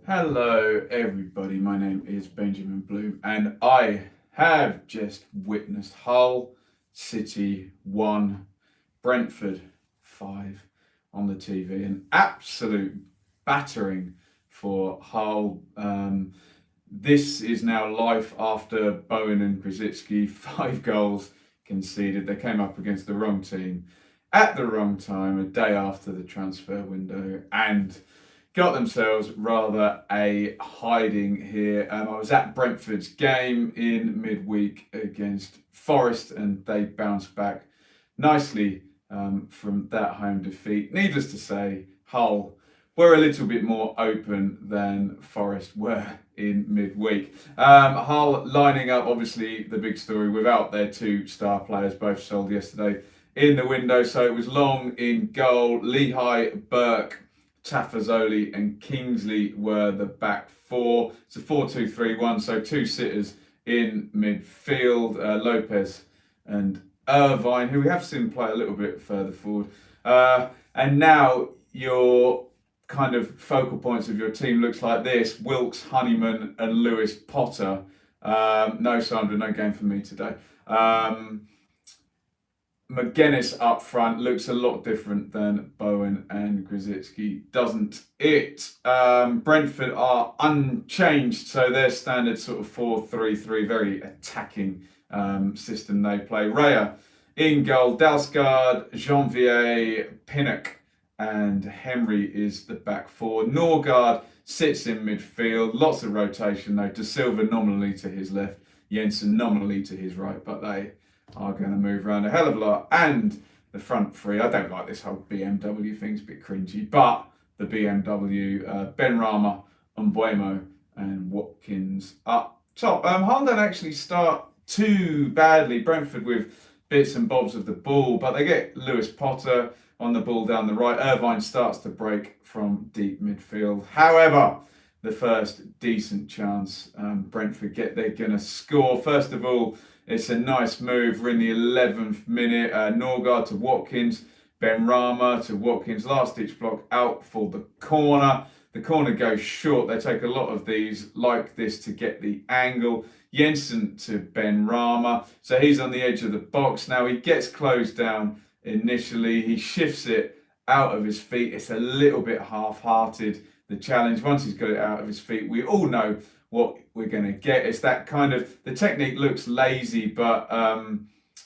Hello, everybody. My name is Benjamin Bloom, and I have just witnessed Hull City 1, Brentford 5 on the TV. An absolute battering for Hull. This is now life after Bowen and Grzycki, 5 goals conceded. They came up against the wrong team at the wrong time, a day after the transfer window, and got themselves rather a hiding here. I was at Brentford's game in midweek against Forest, and they bounced back nicely from that home defeat. Needless to say, Hull were a little bit more open than Forest were in midweek. Hull lining up, obviously, the big story without their two star players, both sold yesterday in the window. So it was Long in goal, Lehigh, Burke, Tafazoli and Kingsley were the back four. It's a 4-2-3-1, so two sitters in midfield. Lopez and Irvine, who we have seen play a little bit further forward. And now your kind of focal points of your team looks like this: Wilkes, Honeyman and Lewis Potter. No, Sandra, no game for me today. McGuinness up front looks a lot different than Bowen and Grzycki, doesn't it? Brentford are unchanged, so their standard sort of 4-3-3, very attacking system they play. Raya in goal, Dalsgaard, Janvier, Pinnock and Henry is the back four. Norgard sits in midfield, lots of rotation though. De Silva nominally to his left, Jensen nominally to his right, but they are going to move around a hell of a lot. And the front three, I don't like this whole BMW thing, it's a bit cringy, but the BMW, Benrahma, Mbuemo and Watkins up top. Hull don't actually start too badly. Brentford with bits and bobs of the ball, but they get Lewis Potter on the ball down the right. Irvine starts to break from deep midfield. However, the first decent chance Brentford get, they're going to score. First of all, it's a nice move. We're in the 11th minute. Norgard to Watkins, Benrahma to Watkins. Last ditch block out for the corner. The corner goes short. They take a lot of these like this to get the angle. Jensen to Benrahma. So he's on the edge of the box. Now he gets closed down initially. He shifts it out of his feet. It's a little bit half-hearted, the challenge. Once he's got it out of his feet, we all know what we're going to get. It's that kind of, the technique looks lazy, but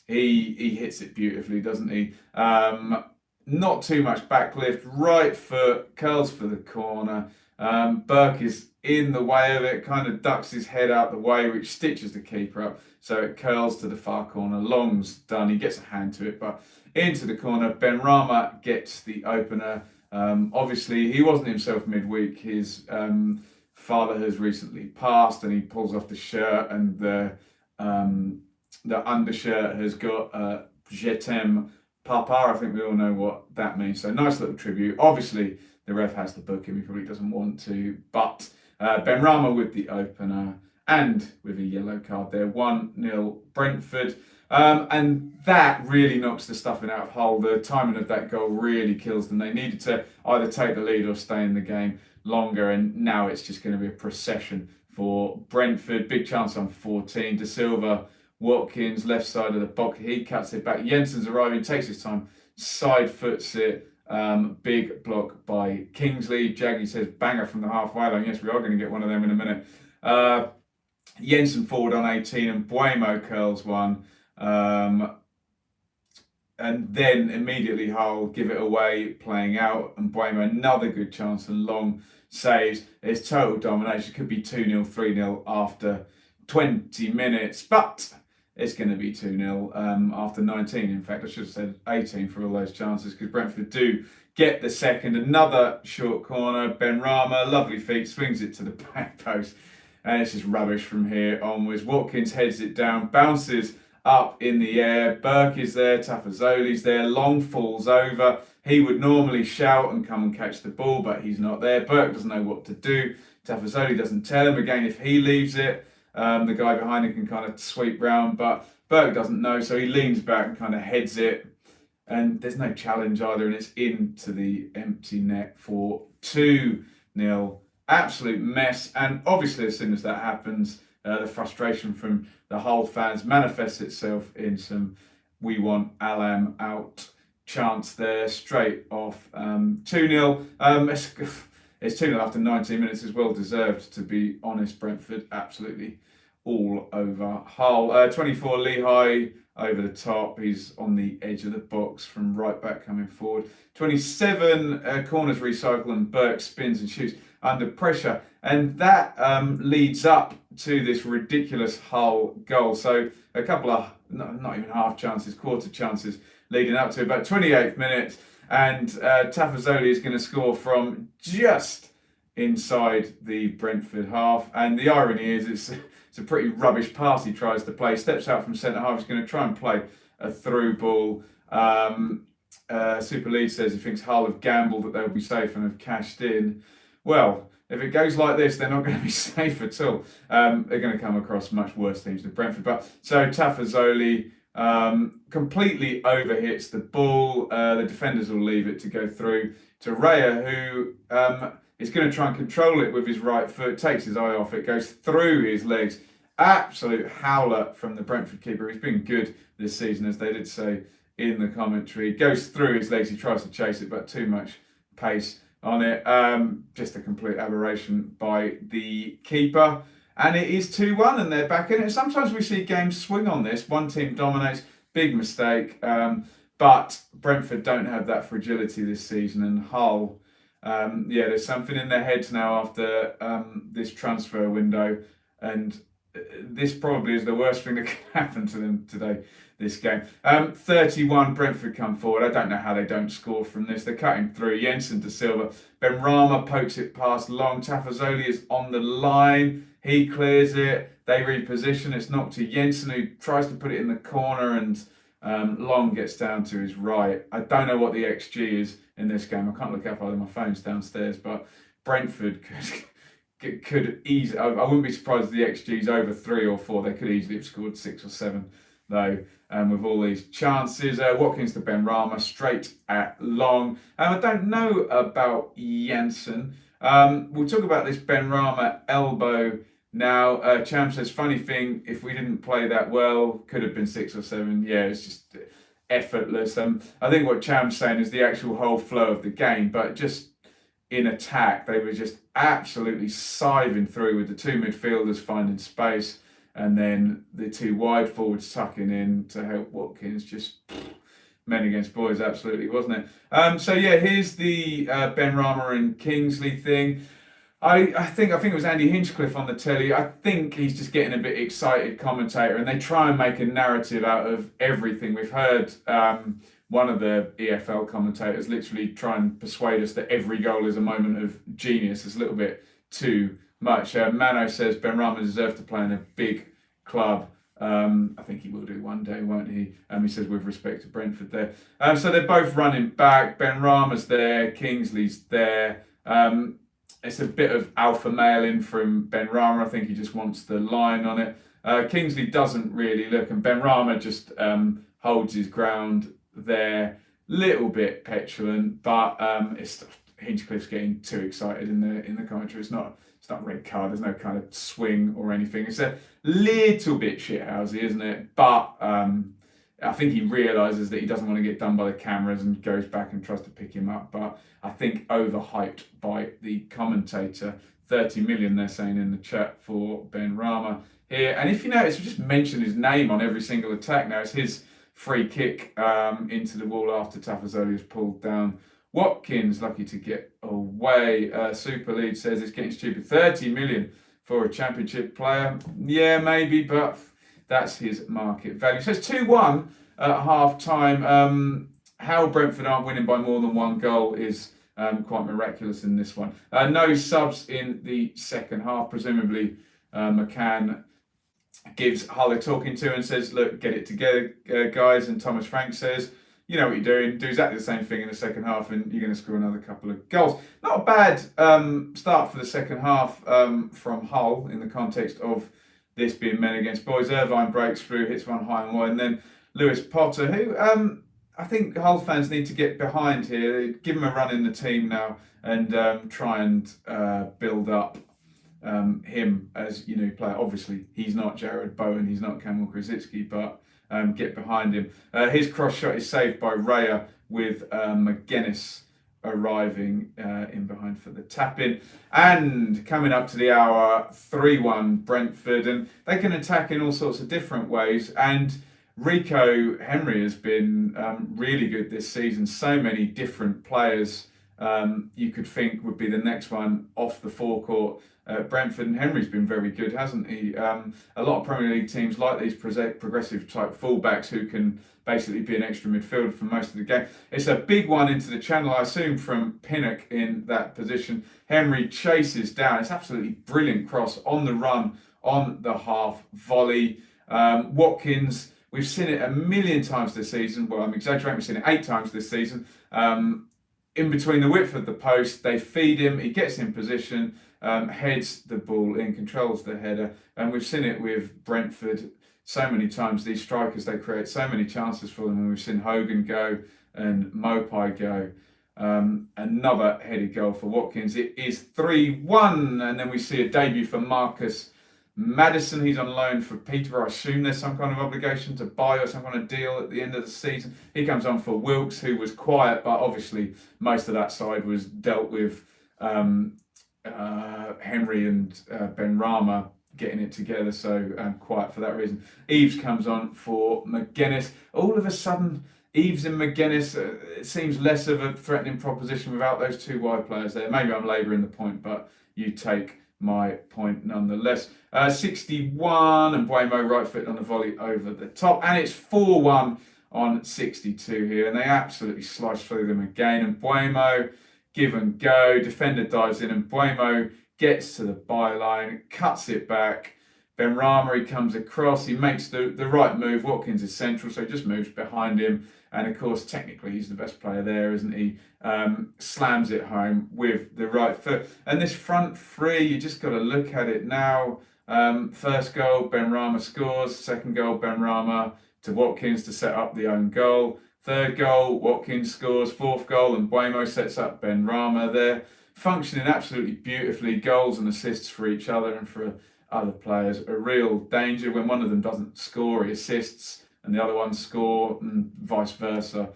he hits it beautifully, doesn't he? Not too much backlift, right foot, curls for the corner. Burke is in the way of it, kind of ducks his head out the way, which stitches the keeper up. So it curls to the far corner. Long's done, he gets a hand to it, but into the corner. Benrahma gets the opener. Obviously, he wasn't himself midweek. His father has recently passed, and he pulls off the shirt, and the undershirt has got Je t'aime Papa. I think we all know what that means. So nice little tribute. Obviously, the ref has to book him. He probably doesn't want to, but Benrahma with the opener and with a yellow card there. 1-0 Brentford. And that really knocks the stuffing out of Hull. The timing of that goal really kills them. They needed to either take the lead or stay in the game longer, and now it's just going to be a procession for Brentford. Big chance on 14. De Silva, Watkins, left side of the box. He cuts it back. Jensen's arriving, takes his time, side foots it. Big block by Kingsley. Jaggy says banger from the halfway line. Yes, we are going to get one of them in a minute. Jensen forward on 18 and Mbuemo curls one. And then immediately Hull give it away, playing out, and Mbuemo another good chance, and Long saves. It's total domination. Could be 2-0, 3-0 after 20 minutes, but it's going to be 2-0 after 19. In fact, I should have said 18 for all those chances, because Brentford do get the second. Another short corner. Benrahma, lovely feet, swings it to the back post, and it's just rubbish from here onwards. Watkins heads it down, bounces up in the air. Burke is there, Tafazoli's there. Long falls over. He would normally shout and come and catch the ball, but he's not there. Burke doesn't know what to do. Tafazoli doesn't tell him. Again, if he leaves it, the guy behind him can kind of sweep round, but Burke doesn't know, so he leans back and kind of heads it. And there's no challenge either, and it's into the empty net for 2-0 absolute mess. And obviously, as soon as that happens, the frustration from the Hull fans manifests itself in some "we want Alam out" chants there straight off. 2-0. It's 2-0 after 19 minutes. Is well deserved, to be honest. Brentford absolutely all over Hull. 24 Lehigh over the top. He's on the edge of the box from right back coming forward. 27 corners recycle, and Burke spins and shoots under pressure. And that leads up to this ridiculous Hull goal. So a couple of, not even half chances, quarter chances leading up to about 28th minute. And Tafazoli is going to score from just inside the Brentford half. And the irony is it's a pretty rubbish pass he tries to play. Steps out from centre half. He's going to try and play a through ball. Super League says he thinks Hull have gambled that they'll be safe and have cashed in. Well, if it goes like this, they're not going to be safe at all. They're going to come across much worse teams than Brentford. But so Tafazoli completely overhits the ball. The defenders will leave it to go through to Raya, who is going to try and control it with his right foot, takes his eye off it, goes through his legs. Absolute howler from the Brentford keeper. He's been good this season, as they did say in the commentary. Goes through his legs, he tries to chase it, but too much pace on it. Just a complete aberration by the keeper. And it is 2-1 and they're back in it. Sometimes we see games swing on this. One team dominates, big mistake. But Brentford don't have that fragility this season. And Hull, there's something in their heads now after this transfer window. And this probably is the worst thing that can happen to them today, this game. 31, Brentford come forward. I don't know how they don't score from this. They're cutting through. Jensen to Silva. Benrahma pokes it past Long. Tafazoli is on the line. He clears it. They reposition. It's knocked to Jensen, who tries to put it in the corner, and Long gets down to his right. I don't know what the XG is in this game. I can't look up either. My phone's downstairs, but Brentford could easily. I wouldn't be surprised if the XG is over 3 or 4. They could easily have scored 6 or 7, though, with all these chances. Watkins to Benrahma, straight at Long. I don't know about Jensen. We'll talk about this Benrahma elbow now. Cham says, funny thing, if we didn't play that well, could have been 6 or 7. Yeah, it's just effortless. I think what Cham's saying is the actual whole flow of the game, but just in attack, they were just absolutely siving through with the two midfielders finding space, and then the two wide forwards tucking in to help Watkins. Just men against boys, absolutely, wasn't it? Here's the Benrahma and Kingsley thing. I think it was Andy Hinchcliffe on the telly. I think he's just getting a bit excited, commentator, and they try and make a narrative out of everything. We've heard one of the EFL commentators literally try and persuade us that every goal is a moment of genius. It's a little bit too much. Mano says Benrahma deserves to play in a big club. I think he will do one day, won't he? He says with respect to Brentford there. So they're both running back. Benrahma's there, Kingsley's there. It's a bit of alpha mailing from Benrahma. I think he just wants the line on it. Kingsley doesn't really look, and Benrahma just holds his ground there. Little bit petulant, but Hinchcliffe's getting too excited in the commentary. It's not a red card. There's no kind of swing or anything. It's a little bit shithousey, isn't it? But I think he realises that he doesn't want to get done by the cameras and goes back and tries to pick him up. But I think overhyped by the commentator. 30 million, they're saying in the chat for Benrahma here. And if you notice, we just mentioned his name on every single attack now. It's his free kick into the wall after Tafazoli has pulled down Watkins, lucky to get away. Super League says it's getting stupid. 30 million for a championship player. Yeah, maybe, but that's his market value. So it's 2-1 at half time. How Brentford aren't winning by more than one goal is quite miraculous in this one. No subs in the second half. Presumably, McCann gives Hull a talking to and says, look, get it together, guys. And Thomas Frank says, you know what you're doing, do exactly the same thing in the second half and you're going to score another couple of goals. Not a bad start for the second half from Hull in the context of this being men against boys. Irvine breaks through, hits one high and wide, and then Lewis Potter, who I think Hull fans need to get behind here, give him a run in the team now, and try and build up him as player. Obviously, he's not Jared Bowen, he's not Kamil Krasicki, but get behind him. His cross shot is saved by Raya with McGuinness arriving in behind for the tap in. And coming up to the hour, 3-1 Brentford, and they can attack in all sorts of different ways. And Rico Henry has been really good this season. So many different players you could think would be the next one off the forecourt. Brentford, and Henry's been very good, hasn't he? A lot of Premier League teams like these progressive type fullbacks who can basically be an extra midfielder for most of the game. It's a big one into the channel, I assume, from Pinnock in that position. Henry chases down. It's absolutely brilliant cross on the run, on the half volley. Watkins, we've seen it a million times this season. Well, I'm exaggerating, we've seen it 8 times this season. In between the width of the post, they feed him, he gets in position, heads the ball in, controls the header. And we've seen it with Brentford so many times. These strikers, they create so many chances for them. And we've seen Hogan go and Mopai go. Another headed goal for Watkins. It is 3-1. And then we see a debut for Marcus Maddison. He's on loan for Peter. I assume there's some kind of obligation to buy or some kind of deal at the end of the season. He comes on for Wilkes, who was quiet, but obviously most of that side was dealt with Henry and Benrahma getting it together, so quiet for that reason. Eves comes on for McGuinness. All of a sudden, Eves and McGuinness, it seems less of a threatening proposition without those 2 wide players there. Maybe I'm labouring the point, but you take my point nonetheless. 61, and Buemo right foot on the volley over the top, and it's 4-1 on 62 here, and they absolutely slice through them again. And Buemo, give and go, defender dives in, and Buemo gets to the byline, cuts it back. Benrahma, he comes across, he makes the right move. Watkins is central, so he just moves behind him. And of course, technically, he's the best player there, isn't he? Slams it home with the right foot. And this front three, you just got to look at it now. First goal, Benrahma scores. Second goal, Benrahma to Watkins to set up the own goal. Third goal, Watkins scores. Fourth goal, and Buemo sets up Benrahma there. Functioning absolutely beautifully. Goals and assists for each other and for other players. A real danger when one of them doesn't score, he assists, and the other one score, and vice versa.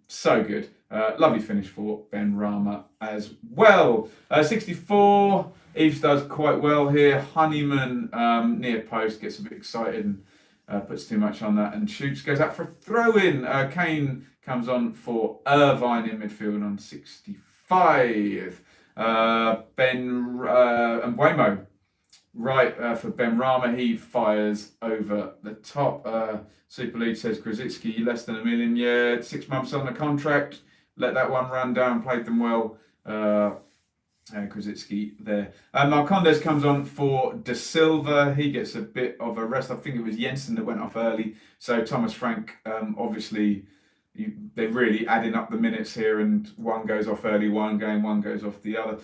So good. Lovely finish for Benrahma as well. 64, Eves does quite well here. Honeyman near post, gets a bit excited and puts too much on that and shoots. Goes out for a throw-in. Kane comes on for Irvine in midfield on 65. And Buemo right for Benrahma. He fires over the top. Super League says Krasicki less than $1 million. Yeah, 6 months on the contract. Let that one run down. Played them well. Krasicki there. Marcondes comes on for De Silva. He gets a bit of a rest. I think it was Jensen that went off early. So Thomas Frank, obviously, they're really adding up the minutes here, and one goes off early one game, one goes off the other.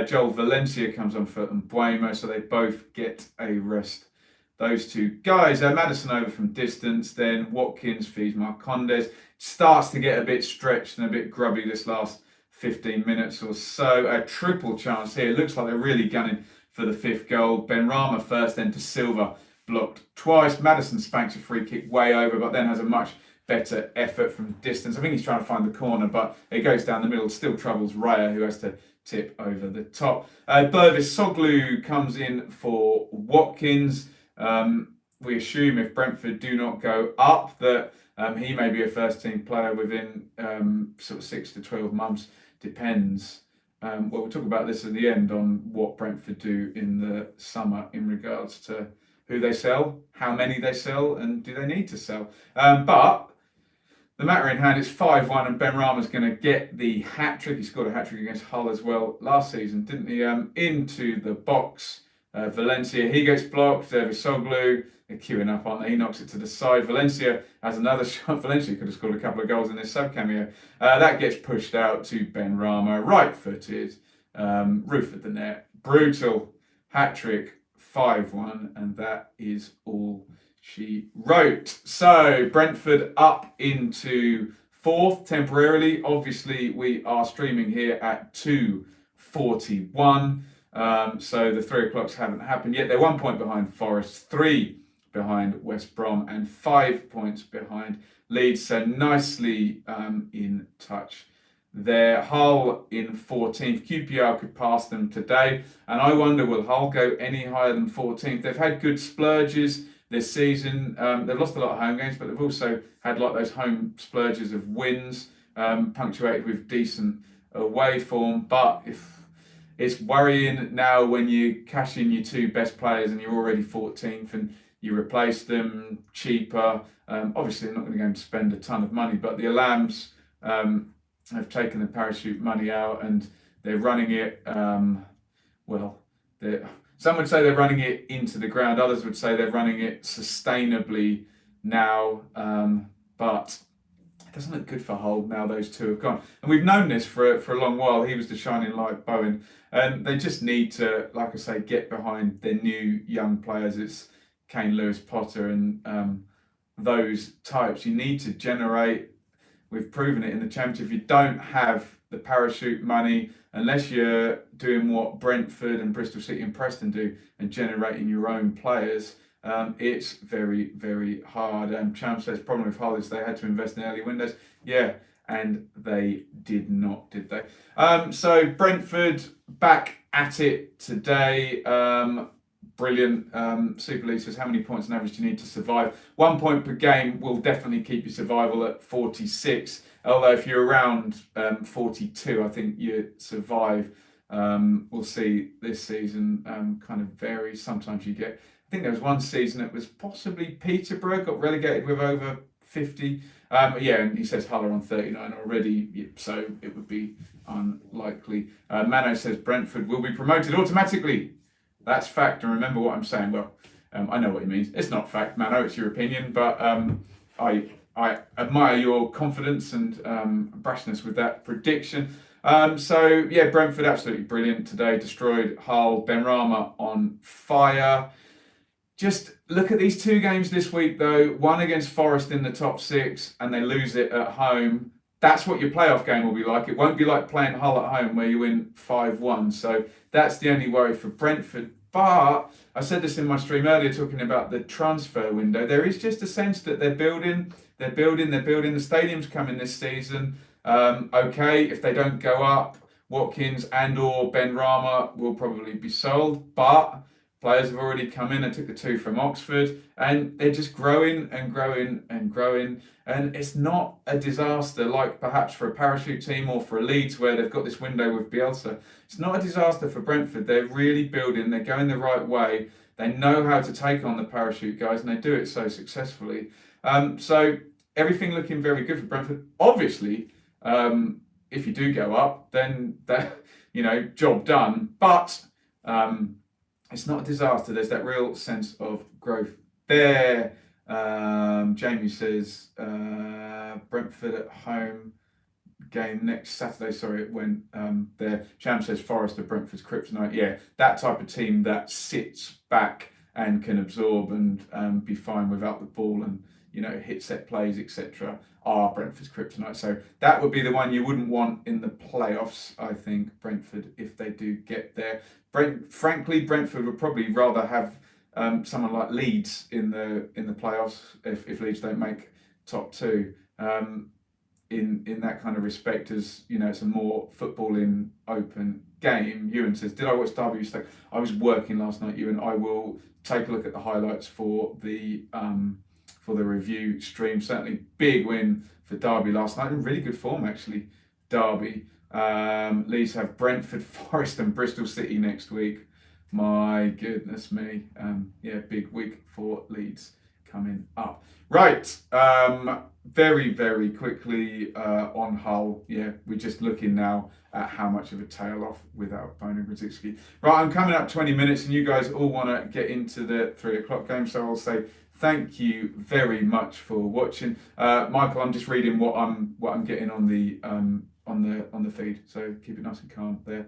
Joel Valencia comes on for Buemo, so they both get a rest. Those 2 guys. Maddison over from distance, then Watkins feeds Marcondes. Starts to get a bit stretched and a bit grubby this last 15 minutes or so. A triple chance here. Looks like they're really gunning for the 5th goal. Benrahma first, then De Silva blocked twice. Maddison spanks a free kick way over, but then has a much better effort from distance. I think he's trying to find the corner, but it goes down the middle. Still troubles Raya, who has to tip over the top. Bervis Soglu comes in for Watkins. We assume if Brentford do not go up that he may be a first team player within sort of 6 to 12 months. Depends. We'll talk about this at the end on what Brentford do in the summer in regards to who they sell, how many they sell, and do they need to sell. But the matter in hand is 5-1, and Benrahma's going to get the hat-trick. He scored a hat-trick against Hull as well last season, didn't he? Into the box. Valencia, he gets blocked. Visoglu, they're queuing up, aren't they? He knocks it to the side. Valencia has another shot. Valencia could have scored a couple of goals in this sub-cameo. That gets pushed out to Benrahma. Right-footed. Roof of the net. Brutal. Hat-trick. 5-1. And that is all she wrote. So Brentford up into fourth temporarily. Obviously, we are streaming here at 2:41. So the 3 o'clocks haven't happened yet. They're 1 point behind Forest, 3 behind West Brom, and 5 points behind Leeds. So nicely in touch there. Hull in 14th. QPR could pass them today, and I wonder, will Hull go any higher than 14th? They've had good splurges this season. They've lost a lot of home games, but they've also had like those home splurges of wins, punctuated with decent away form. But if it's worrying now when you cash in your 2 best players and you're already 14th and you replace them cheaper. Obviously, they're not going to go and spend a ton of money, but the Alams have taken the parachute money out and they're running it, some would say they're running it into the ground, others would say they're running it sustainably now, but it doesn't look good for Hull now those 2 have gone. And we've known this for a long while. He was the shining light, Bowen, and they just need to, like I say, get behind their new young players. It's Kane, Lewis, Potter and those types. You need to generate. We've proven it in the Championship. If you don't have the parachute money, unless you're doing what Brentford and Bristol City and Preston do and generating your own players, it's very, very hard. Champ says problem with Hull is they had to invest in early windows. Yeah, and they did not, did they? So Brentford back at it today. Brilliant. Super League says, how many points on average do you need to survive? 1 point per game will definitely keep your survival at 46. Although if you're around 42, I think you survive. We'll see this season kind of varies. Sometimes you get, I think there was one season it was possibly Peterborough got relegated with over 50. Yeah, and he says Hull are on 39 already, so it would be unlikely. Mano says Brentford will be promoted automatically. That's fact, and remember what I'm saying. Well, I know what he means. It's not fact, Mano, it's your opinion, but I admire your confidence and brashness with that prediction. So, yeah, Brentford absolutely brilliant today. Destroyed Hull. Benrahma on fire. Just look at these 2 games this week, though. One against Forest in the top 6, and they lose it at home. That's what your playoff game will be like. It won't be like playing Hull at home where you win 5-1. So that's the only worry for Brentford. But I said this in my stream earlier talking about the transfer window. There is just a sense that they're building. The stadium's coming this season. Okay, if they don't go up, Watkins and or Benrahma will probably be sold. But players have already come in. I took the 2 from Oxford and they're just growing and growing and growing. And it's not a disaster like perhaps for a parachute team or for a Leeds where they've got this window with Bielsa. It's not a disaster for Brentford. They're really building. They're going the right way. They know how to take on the parachute guys and they do it so successfully. So everything looking very good for Brentford. Obviously, if you do go up, then that, job done. But it's not a disaster. There's that real sense of growth there. Jamie says Brentford at home game next Saturday. Sorry, it went there. Cham says Forest are Brentford's kryptonite. Yeah, that type of team that sits back and can absorb and be fine without the ball and hit set plays, etc. are Brentford's kryptonite. So that would be the one you wouldn't want in the playoffs, I think, Brentford, if they do get there. Frankly, Brentford would probably rather have someone like Leeds in the playoffs if Leeds don't make top 2. In that kind of respect, as it's a more footballing open game. Ewan says, did I watch Derby Stoke? I was working last night, Ewan. I will take a look at the highlights for the review stream. Certainly big win for Derby last night. In really good form actually, Derby. Leeds have Brentford, Forest and Bristol City next week. My goodness me. Yeah, big week for Leeds coming up. Right. Very, very quickly on Hull. Yeah, we're just looking now at how much of a tail off without Bowen and Grzycki. Right, I'm coming up 20 minutes and you guys all want to get into the 3 o'clock game. So I'll say thank you very much for watching. Michael, I'm just reading what I'm getting on the feed. So keep it nice and calm there.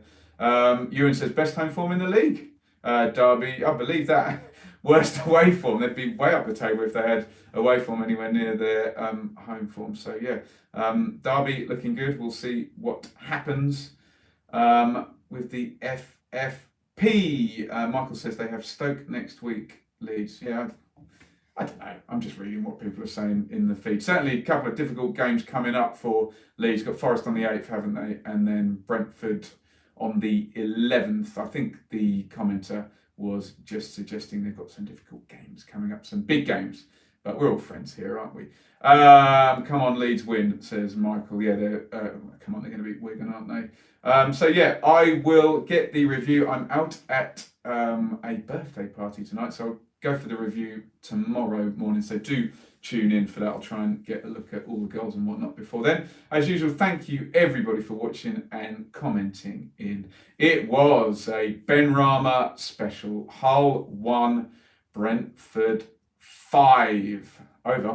Ewan says best home form in the league. Derby, I believe that. worst away form. They'd be way up the table if they had away form anywhere near their home form. So yeah, Derby looking good. We'll see what happens with the FFP. Michael says they have Stoke next week, Leeds. Yeah, I don't know. I'm just reading what people are saying in the feed. Certainly a couple of difficult games coming up for Leeds. Got Forest on the 8th, haven't they? And then Brentford on the 11th. I think the commenter was just suggesting they've got some difficult games coming up, some big games. But we're all friends here, aren't we? Come on, Leeds win, says Michael. Yeah, come on, they're going to beat Wigan, aren't they? So yeah, I will get the review. I'm out at a birthday party tonight, so I'll go for the review tomorrow morning. So do tune in for that. I'll try and get a look at all the goals and whatnot before then. As usual, thank you everybody for watching and commenting in. It was a Ben Rama special. Hull 1, Brentford 5. Over.